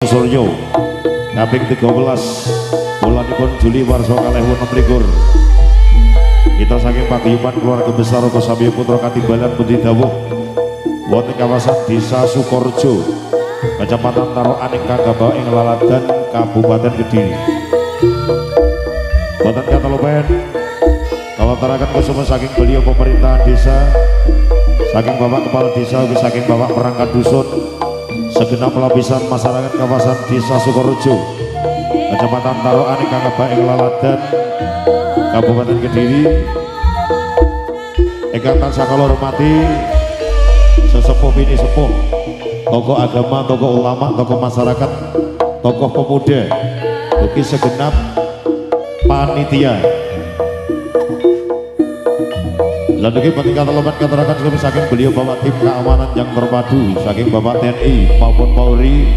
Suryo kaping 13 bulanipun Juli warsa kalih 26 kita saking paguyuban keluarga besar Roko Samyo Putra Katimbalan Budi Dawuh wonten kawasan Desa Sukorjo Kecamatan Tarokan ingkang Gabawa ing Laladan Kabupaten Kediri. Boten katalopen kawataraken kusuma saking beliau pemerintahan desa, saking Bapak Kepala Desa, saking Bapak Perangkat Dusun, segenap lapisan masyarakat kawasan Desa Sukorejo, Kecamatan Tarokan ingkang Gabawa ing Laladan Kabupaten Kediri. Ingkang tansah kula hormati sesepuh bini sepuh, tokoh agama, tokoh ulama, tokoh masyarakat, tokoh pemuda, ugi segenap panitia. Lan ugi penting katelemen katerakan kami saking beliau Bapak tim keamanan yang terpadu, saking Bapak TNI maupun Polri.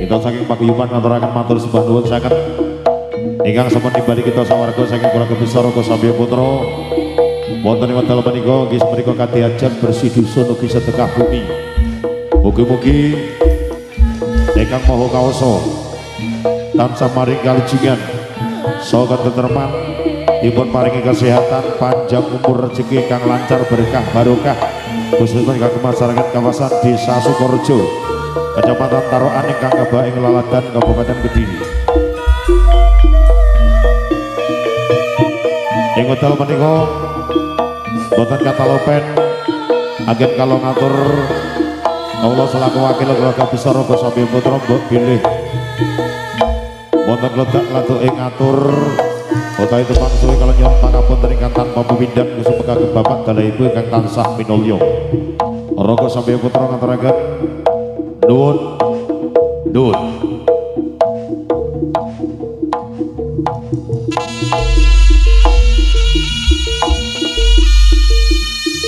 Kita saking paguyuban ngaturaken matur sembah nuwun saged ingkang sampun timbali kita sawarga saking keluarga besar Roko Samyo Putra. Wonten ing wekdal menika nggih menika kadhiajat bersih dusun ugi sedekah bumi. Mugi-mugi ingkang Maha Kawasa tansah maring kalujungan saha ketentreman, dipun paringi kesehatan, panjang umur, rezeki kang lancar, berkah barokah khususipun kagem masyarakat kawasan Desa Sukorejo, Kecamatan Tarokan ingkang Gabawa ing Laladan Kabupaten Kediri. Ing wekdal menika boten katalopen agen kalau ngatur Allah selaku wakil keluarga besar Roko Samyo Putra mbok bilih wonten ledak latu ing ngatur utawi tepang suwe kalau nyuwun pangapunten ingkang tanpa pepindhan kusuma kagem bapak dalah ibu ingkang tansah minulya. Roko Samyo Putra ngaturaken nuwun nuwun.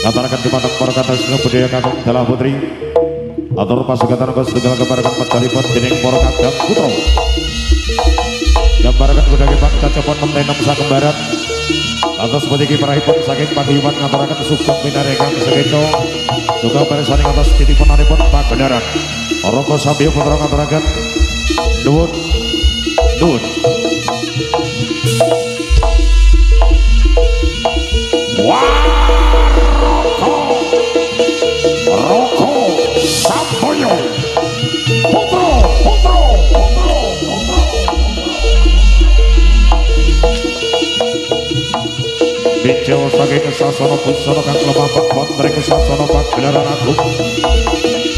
Ngaturaken dumateng para kata sing budaya kakung dalah putri atur pasugatan kos tunggal kebarakan medalipun dening para kadang putra. Gambaraken budaya Pak Cacopon mentenem sakembaran. Atas puniki parahipun saking paguyuban ngaturaken sugeng pinaringan sekeca sugeng pirsani atas titipunanipun pabenaran. Roko Samyo Putra ngaturaken nuwun nuwun. Roko Samyo Putra Bicara saking sasana busana kang lemapak wonten ing sasana pagelaran agung.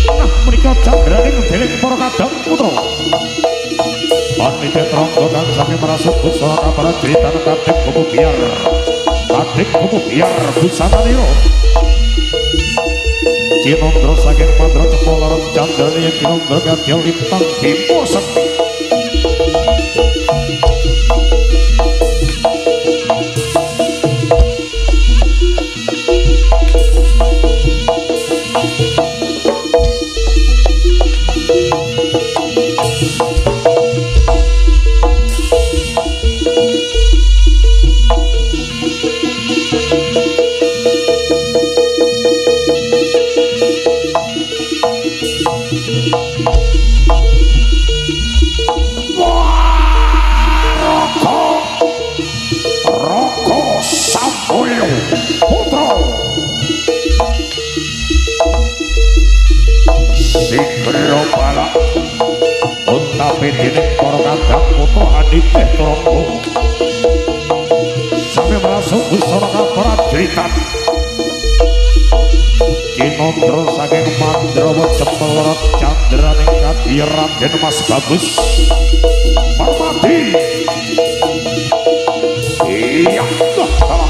Nah menika jagraning dening para kadang putra. Panitia trangga kang saking merasuk busana kabar cerita kadek kubu biar. Kadek kubu biar busananira. Cinondro saking Mandra Cepol Larang Candrane Cinondro Kadya Lintang Bimo Sekti. Dening para kadang putra aditeh trangga sampe merasuk busana kabar jeritan Cinondro saking Mandrawa Cepel Larang Candraning Kadya Raden Mas Bagus Parmadi. Iya salah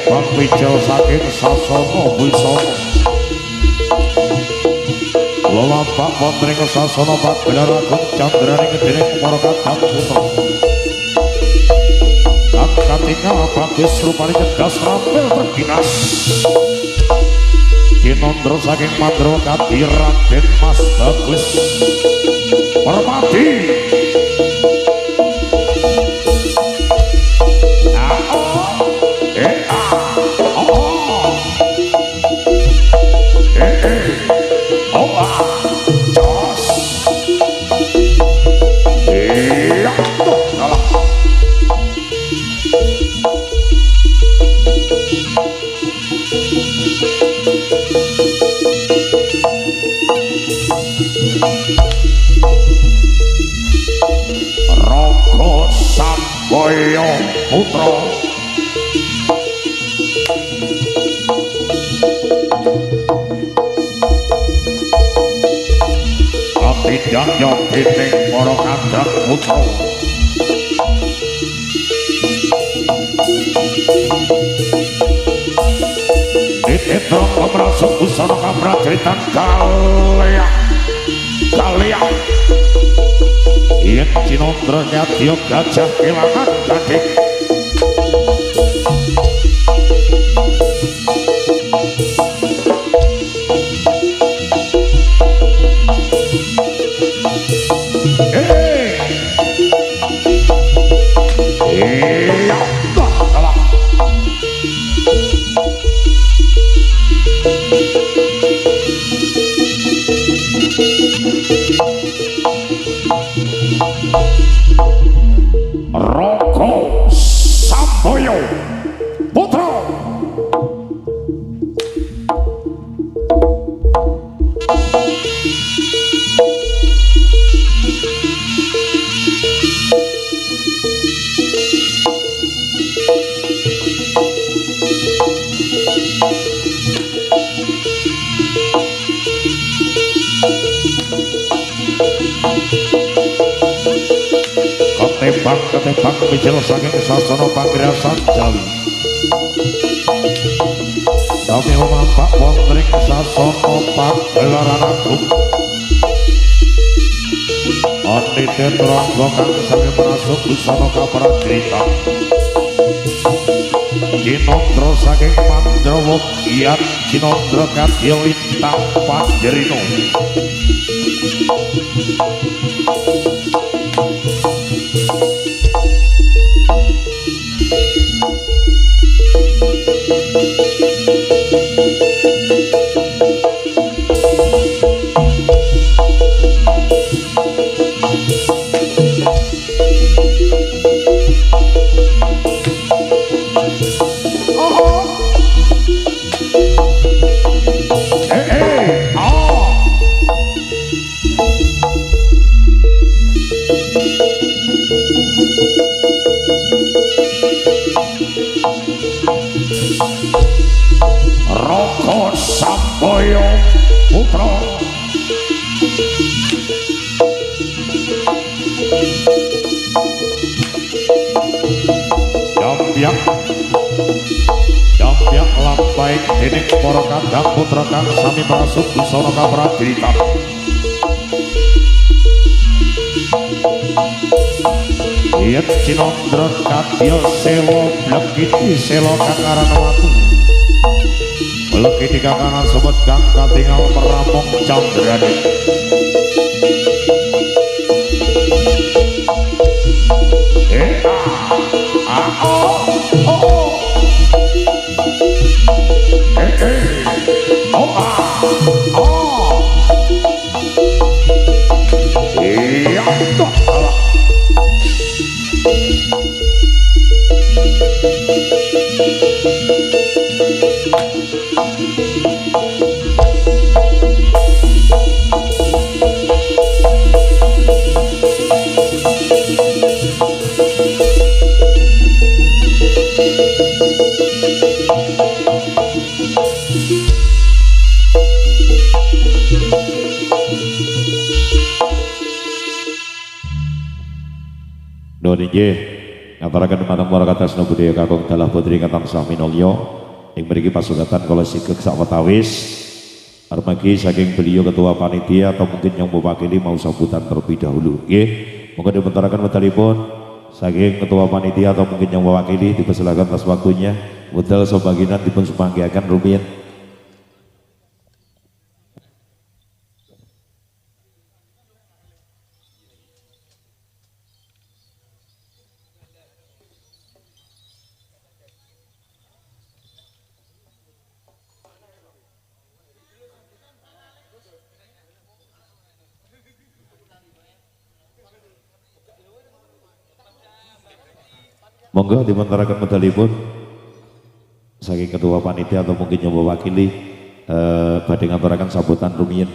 Bang Wijel saking Sasono Wisono Lolapak Potring Sasono Pak Gelar Agung Candraning Dening para kadang putra Kakak tinggal bagus rupanya cerdas rampil berkinas Kinondro saking Mandro Kati Raden Mas Bagus Permati Roko Samboyo Putra Tidak nyobining para kadang putra Dititro pemrasuk busana kamrajeritan kalian Yen Cinondra Nyadya gajah kelangan gading Roko Samboyo Putra Ketebang Wijel saking Sasono Pangrasan Jawi Sami Pak Potring Sasono Pagelaran Agung Anite Tronggo kang sami merasuk busana kaprajita Cinondro saking Mandrawa Kiat Cinondro Kadya Lintang Panjerino Roko Samboyo Putra Jambiak lampai dening para kadang putra kang sami merasuk busana kaprajita Yen Cinondra Kadya Sela Blekiti Sela Kakaranawatu Blekiti kakanan sobat kang katingal merampung Candraning Nuhun inggih ngaturaken dumateng para katresna budaya kakung dalah putri ingkang tansah minulya ing mriki pasugatan kala sigeg sawetawis armagi saking beliau ketua panitia atau mungkin yang mewakili mau sambutan terlebih dahulu nggih monggo dipuntaraken medalipun saking ketua panitia atau mungkin yang mewakili dipersilakan atas waktunya modal sebagian dipun sumanggihaken rumiyin. Monggo dipuntaraken medalipun saking ketua panitia atau mungkin yang mewakili badhe ngaturaken sambutan rumiyin.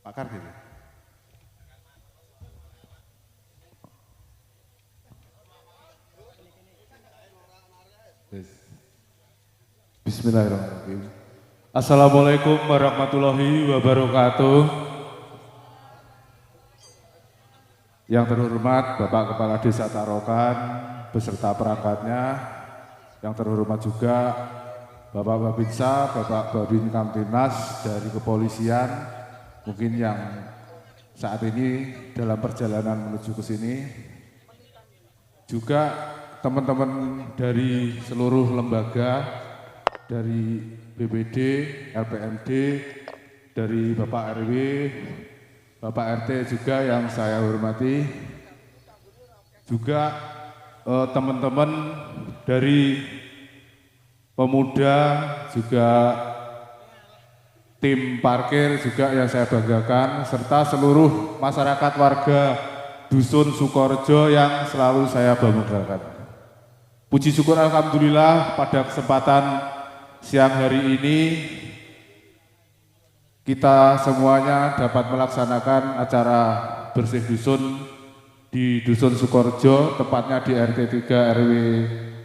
Pakar gitu. Bismillahirrahmanirrahim. Assalamualaikum warahmatullahi wabarakatuh. Yang terhormat Bapak Kepala Desa Tarokan beserta perangkatnya, yang terhormat juga Bapak Babinsa, Bapak Babin Kamtibnas dari kepolisian, mungkin yang saat ini dalam perjalanan menuju ke sini, juga teman-teman dari seluruh lembaga, dari BPD, LPMD, dari Bapak RW, Bapak RT juga yang saya hormati, juga teman-teman dari pemuda, juga tim parkir juga yang saya banggakan, serta seluruh masyarakat warga Dusun Sukorejo yang selalu saya banggakan. Puji syukur alhamdulillah pada kesempatan siang hari ini kita semuanya dapat melaksanakan acara bersih dusun di Dusun Sukorejo, tepatnya di RT 3 RW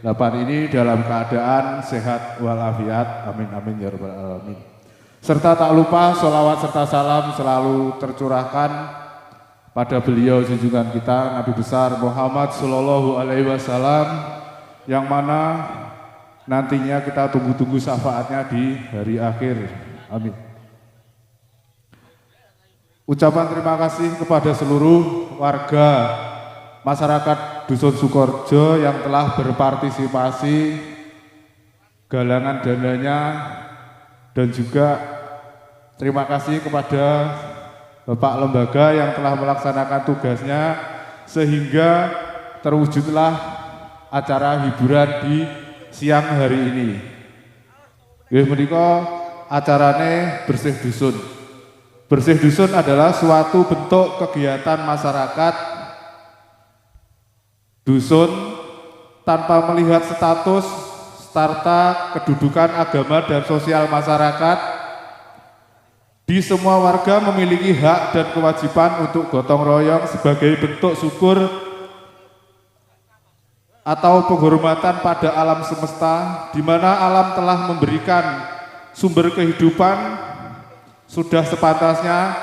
8 ini dalam keadaan sehat walafiat. Amin amin ya rabbal alamin. Serta tak lupa sholawat serta salam selalu tercurahkan pada beliau junjungan kita Nabi besar Muhammad Sallallahu Alaihi Wasallam, yang mana nantinya kita tunggu-tunggu syafaatnya di hari akhir. Amin. Ucapan terima kasih kepada seluruh warga masyarakat Dusun Sukorejo yang telah berpartisipasi galangan dananya, dan juga terima kasih kepada Bapak Lembaga yang telah melaksanakan tugasnya sehingga terwujudlah acara hiburan di siang hari ini. Nggih menika acarane bersih dusun. Bersih dusun adalah suatu bentuk kegiatan masyarakat dusun tanpa melihat status, starta, kedudukan agama dan sosial masyarakat. Di semua warga memiliki hak dan kewajiban untuk gotong royong sebagai bentuk syukur atau penghormatan pada alam semesta, di mana alam telah memberikan sumber kehidupan. Sudah sepantasnya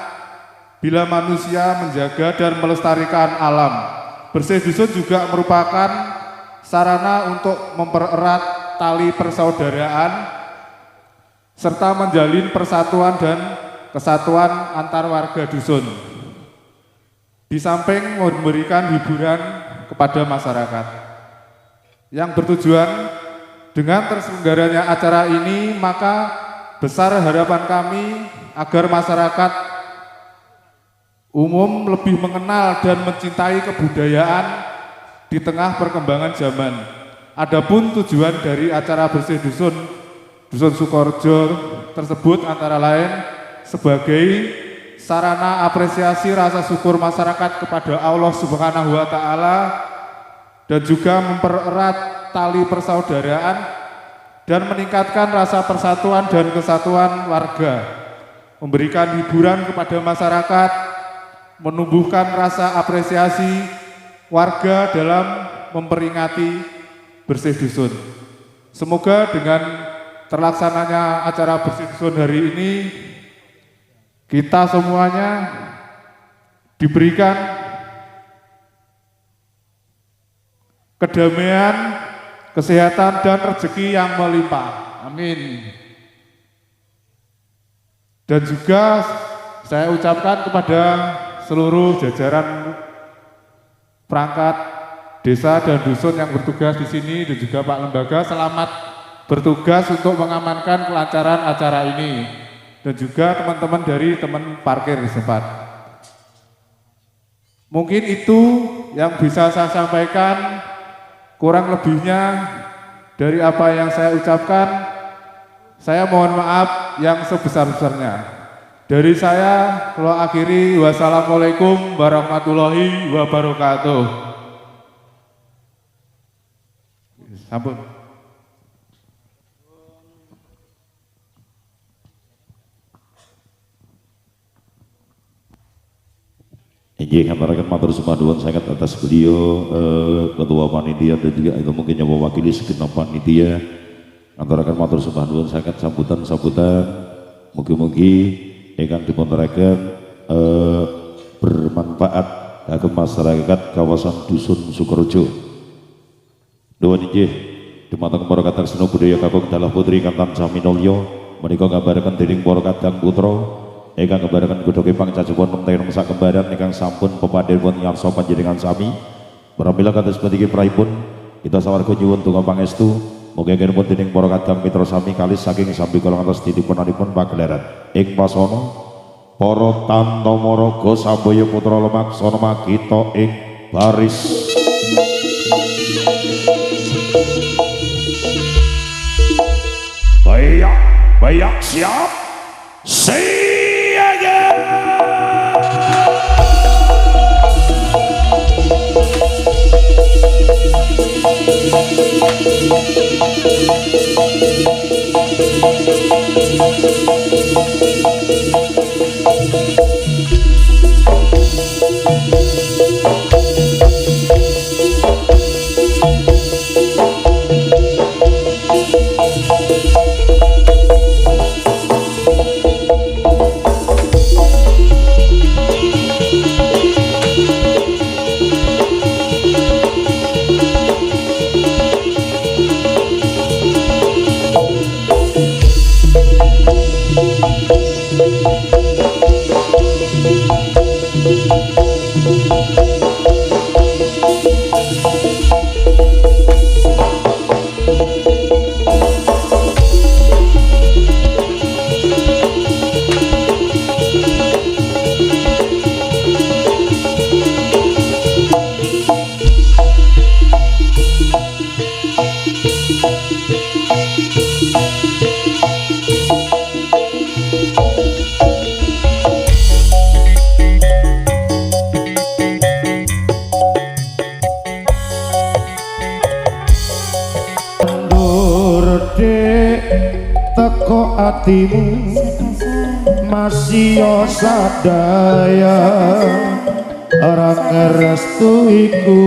bila manusia menjaga dan melestarikan alam. Bersih dusun juga merupakan sarana untuk mempererat tali persaudaraan serta menjalin persatuan dan kesatuan antar warga dusun. Di samping memberikan hiburan kepada masyarakat. Yang bertujuan dengan terselenggaranya acara ini, maka besar harapan kami agar masyarakat umum lebih mengenal dan mencintai kebudayaan di tengah perkembangan zaman. Adapun tujuan dari acara bersih dusun Sukorejo tersebut antara lain sebagai sarana apresiasi rasa syukur masyarakat kepada Allah Subhanahu wa Ta'ala dan juga mempererat tali persaudaraan dan meningkatkan rasa persatuan dan kesatuan warga, memberikan hiburan kepada masyarakat, menumbuhkan rasa apresiasi warga dalam memperingati bersih dusun. Semoga dengan terlaksananya acara bersih dusun hari ini, kita semuanya diberikan kedamaian, kesehatan, dan rezeki yang melimpah. Amin. Dan juga saya ucapkan kepada seluruh jajaran perangkat desa dan dusun yang bertugas di sini dan juga Pak Lembaga, selamat bertugas untuk mengamankan kelancaran acara ini dan juga teman-teman dari teman parkir di tempat. Mungkin itu yang bisa saya sampaikan, kurang lebihnya dari apa yang saya ucapkan, saya mohon maaf yang sebesar-besarnya. Dari saya, kalau akhiri, wassalamualaikum warahmatullahi wabarakatuh. Sampun. Injih kantarakan matur sembah sangat atas beliau ketua panitia dan juga itu mungkin yang mewakili segenap panitia. Kantarakan matur sembah sangat sambutan mugi-mugi ingkang dipunteraken bermanfaat kagem masyarakat kawasan dusun Sukorejo. Nuwun injih dumateng para kadang seno budaya kakung dalah putri Kantan Saminolyo menika ngambaraken dening para kadang putra ingkang kembaraken godhoge pangcajupun mentenung sak kembaran ingkang sampun pepadhipun ngarsa panjenengan sami. Pramila kados puniki prahipun kita sawarga nyuwun donga pangestu mugi kinepun dening para kadang mitra sami kalis saking sambi kala ngantos titipunanipun pagelaran ing pasana para tantamaraga sabaya putra lemaksana magita ing baris. Bayak siap siaga. Teko atimu masih sadaya ora ngerestu iku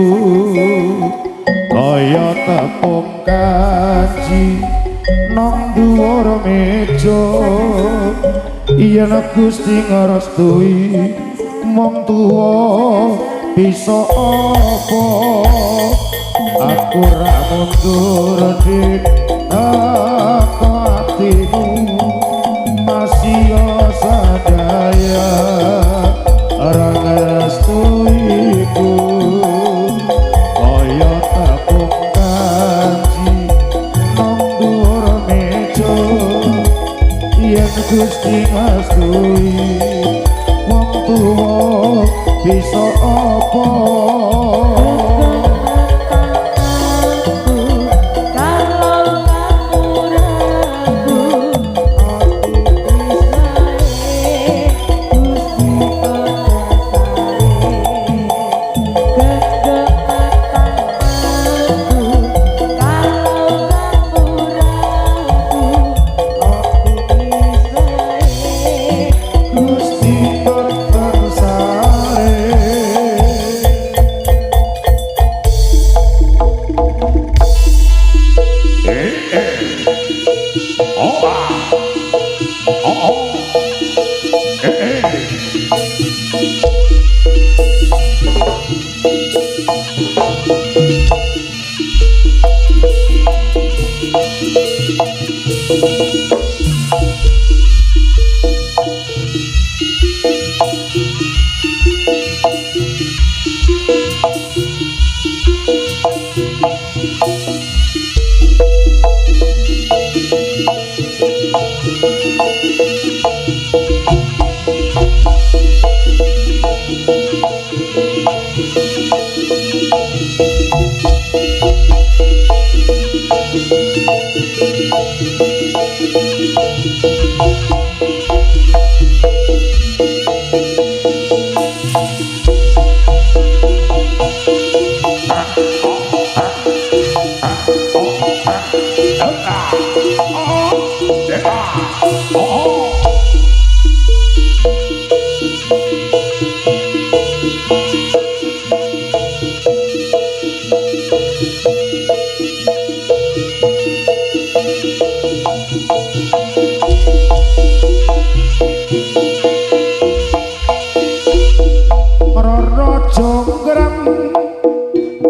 kaya tepung kaji nang dhuwur meja yen Gusti ngrestui mong tuwa bisa apa aku ra mundur di hatimu masih sadaya restuiku kaya tapung kanji nang dhuwur meja yen Gusti ngastui wong tuwa bisa apa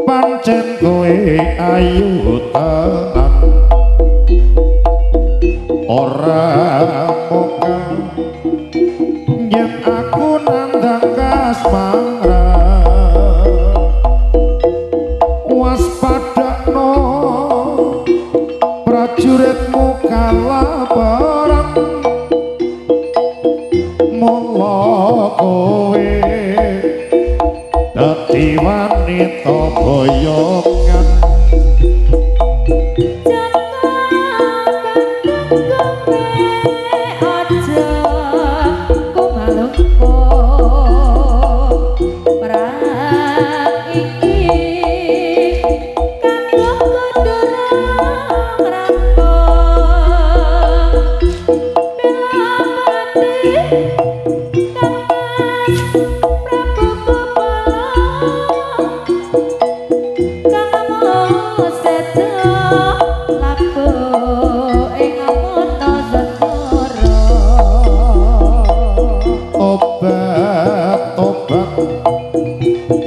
pancen kowe ayu tenan ora mokal yen aku nandang kasmara waspadakno prajuritmu kalaparan mula kowe dadi wanita boyongan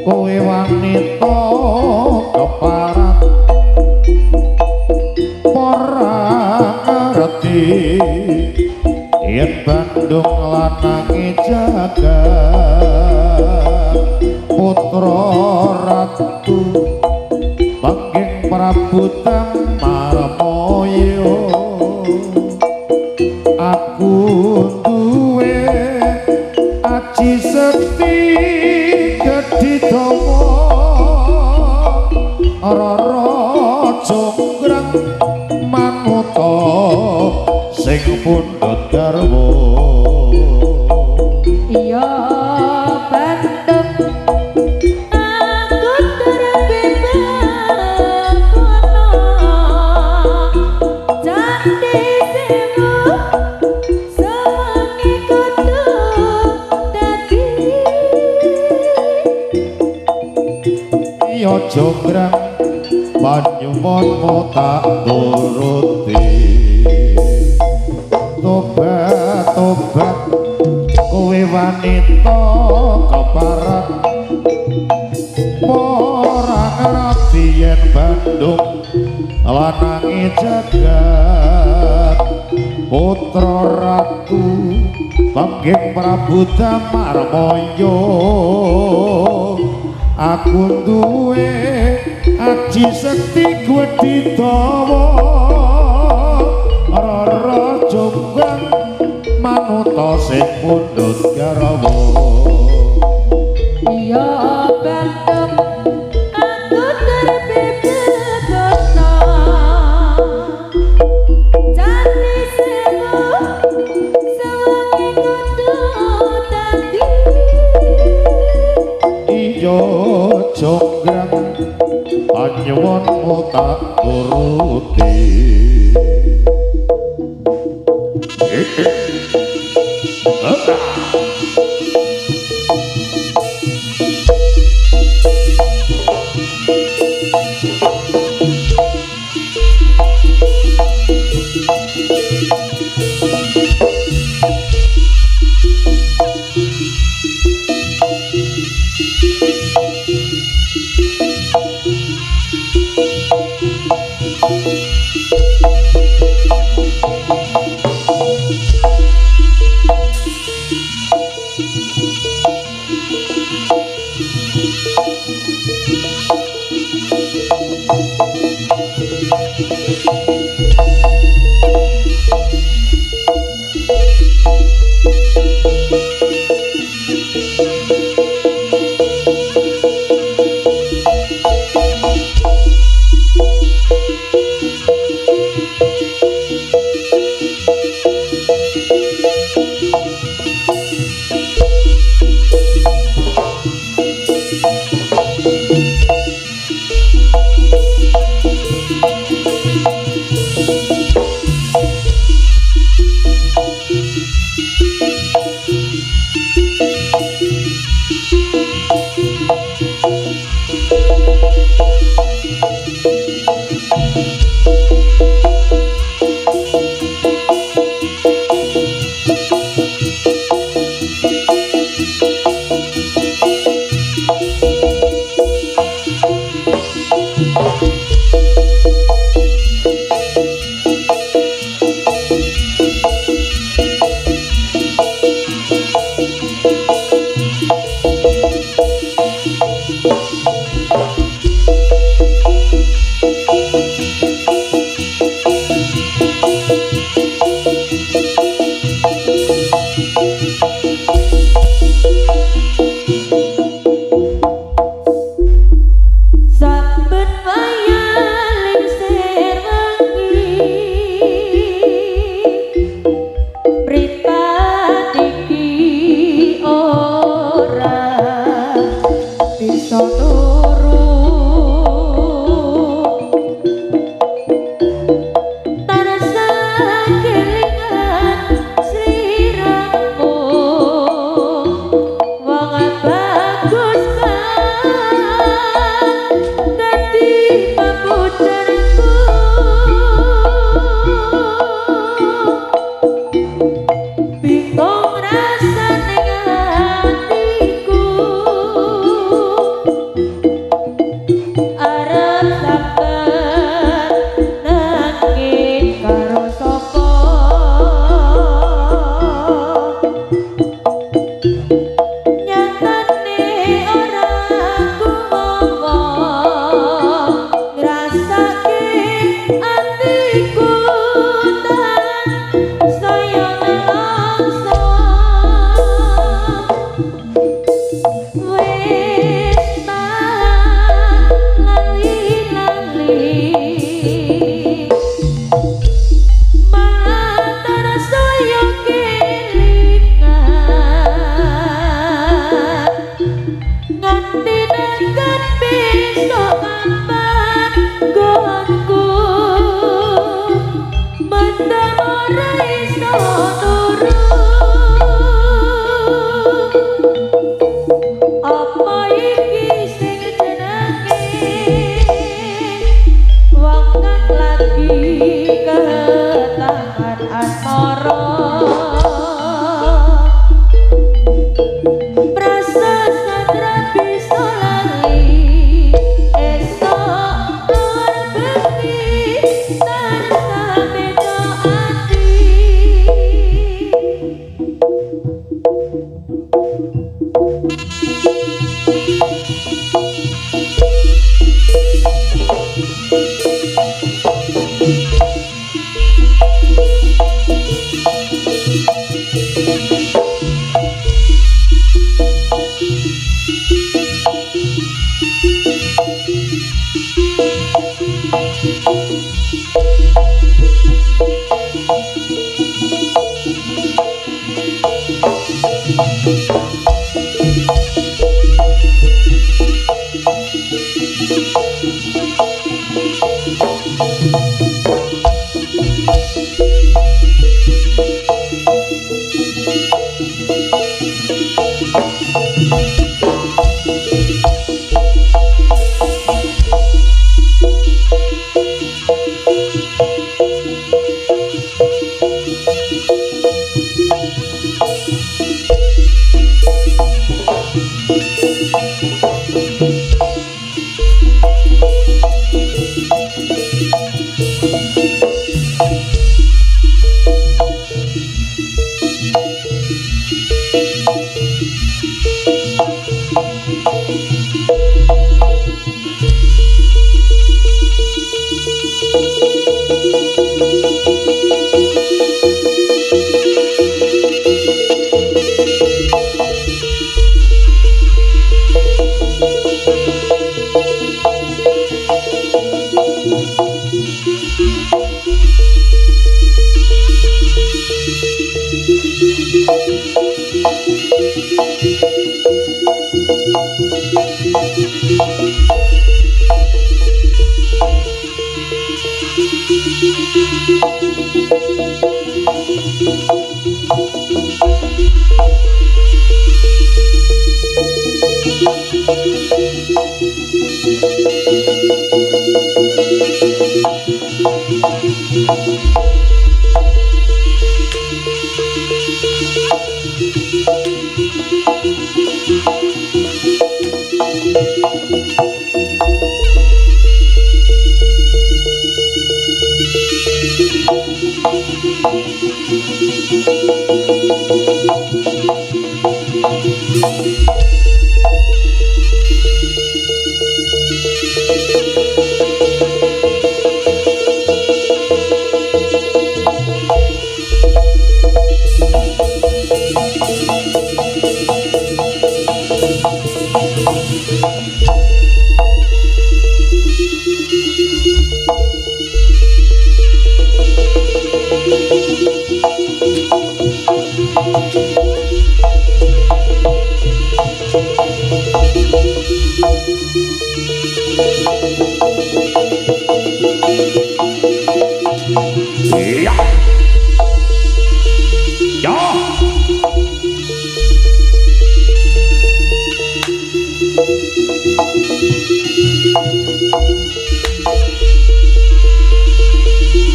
kowe wanita keparat ora ngerti yen Bandung lanange jagat putra ratu Bangging Prabu Tamarmaya aku duwe aji sekti Gedhitomo Rara Jonggrang manuta sing pundhut garwa iya Bandung aku terbebas jati semu sewangi kudu dadi iya Jonggrang banyumonmu tak turuti tobat kowe wanita keparat ora ngerti pasti yen Bandung lanangi jagat putra ratu panggih Prabu Damarmaya aku duwe aji sekti gedhi dawa rara jombang manuta sing pundhut garawa Ya Bandung aku terbebasna Jati sewu sewangi kudu dadi iya jonggrang anyuwunmu tak turuti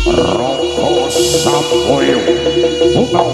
Roko Sapoyo Putra.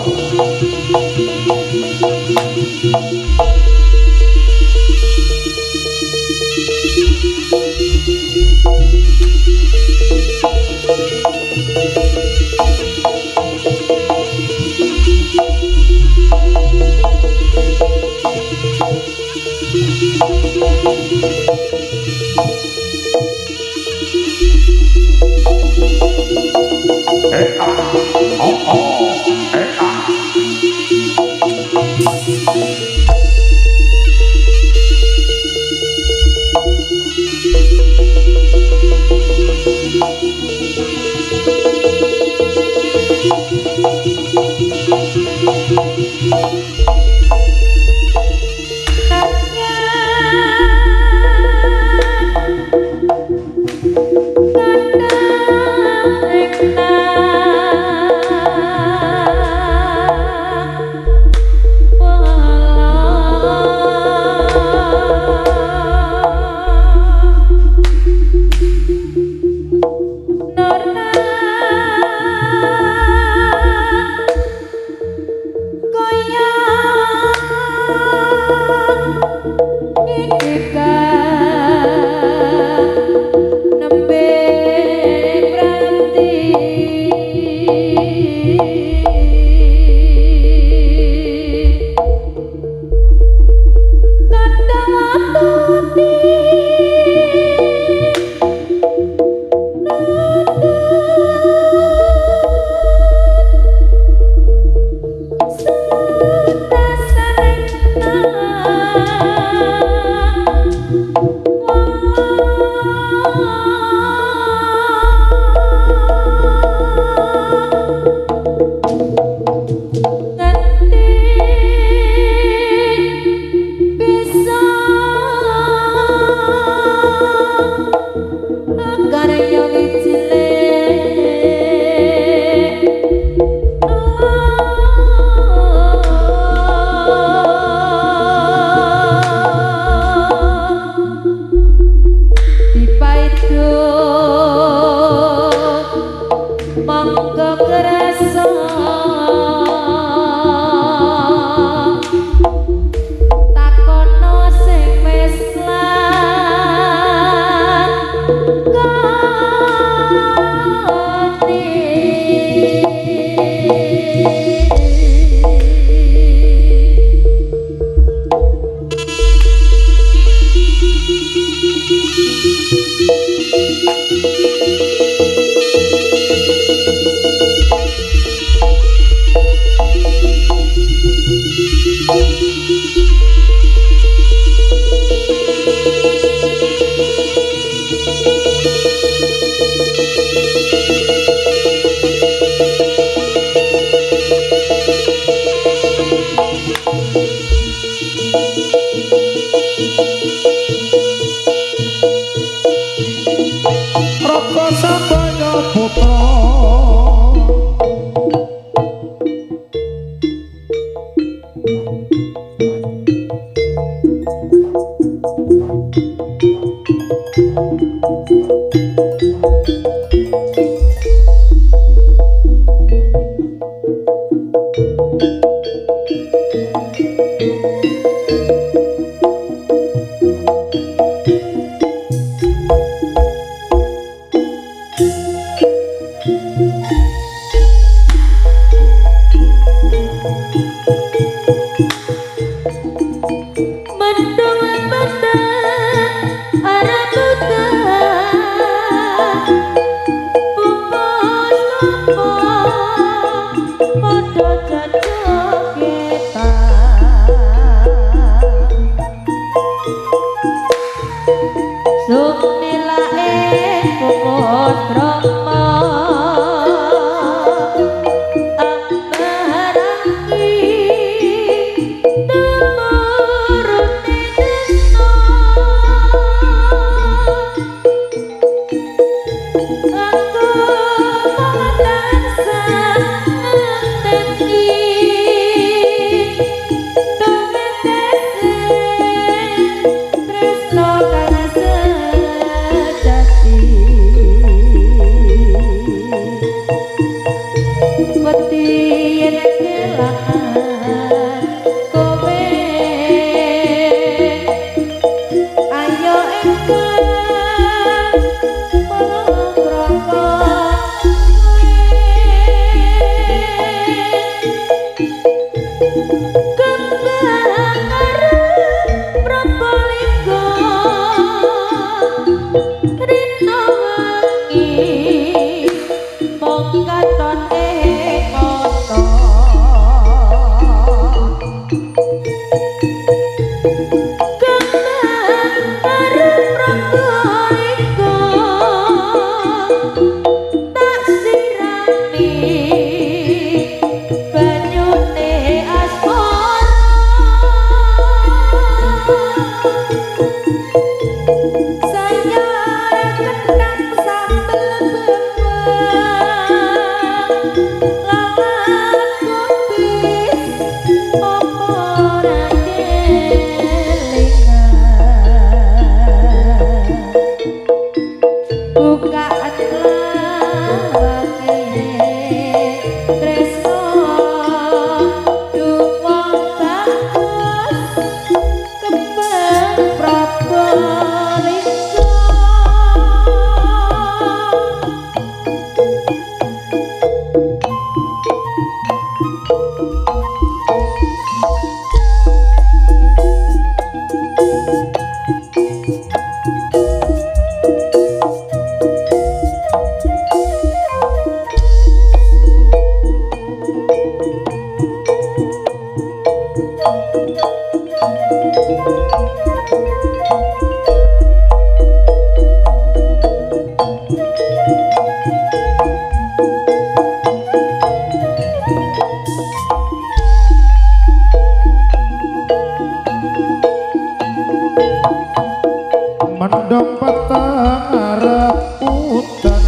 mendem petang arep udan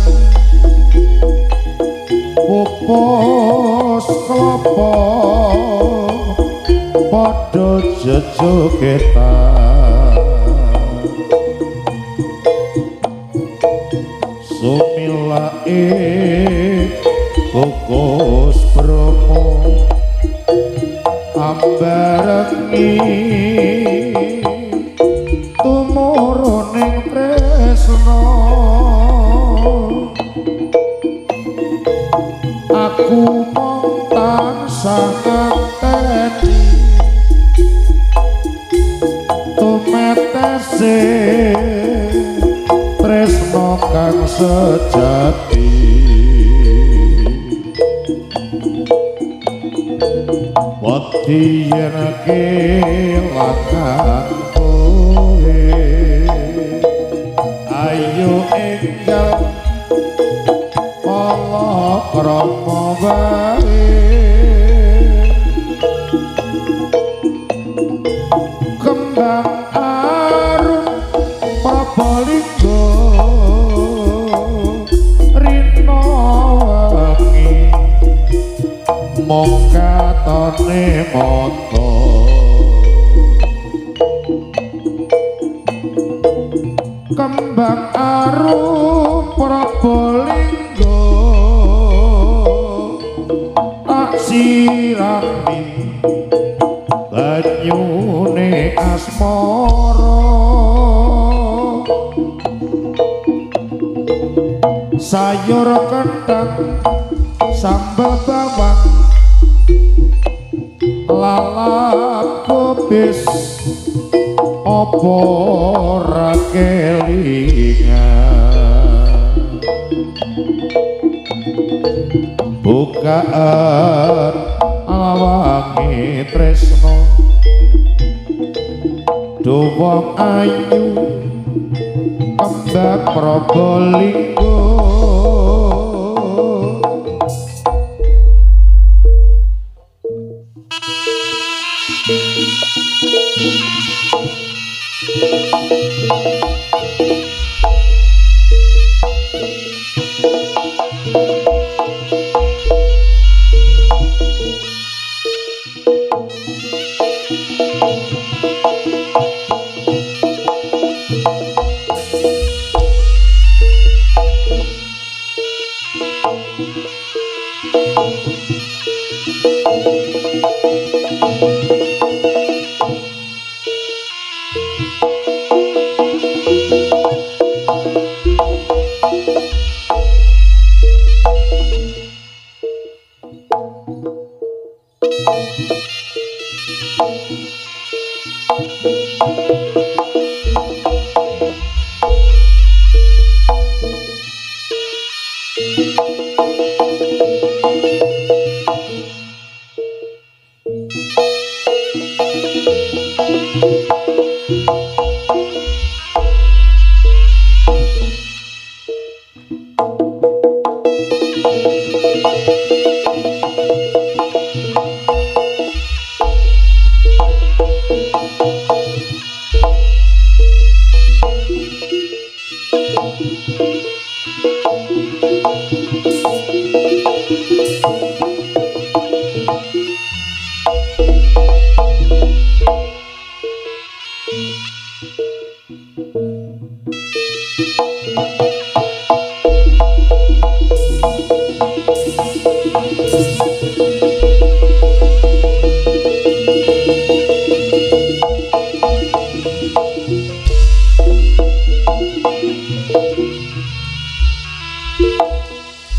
pupus klopo padha jejogetan sumilae kukus bromo ambarengi tumurning tresno aku mong tansah ngenteni tumetese tresno kang sejati wedi yen kelangan kowe ayo enggal ala krama wae kembang arum prabalingga rina wengi mung katone mata kembang arum prabalingga tak sirami banyune asmara sayur kentang sambal bawang lalap kubis opo ora kelingan bukaan awangi tresno duwong ayu kembang prabalingga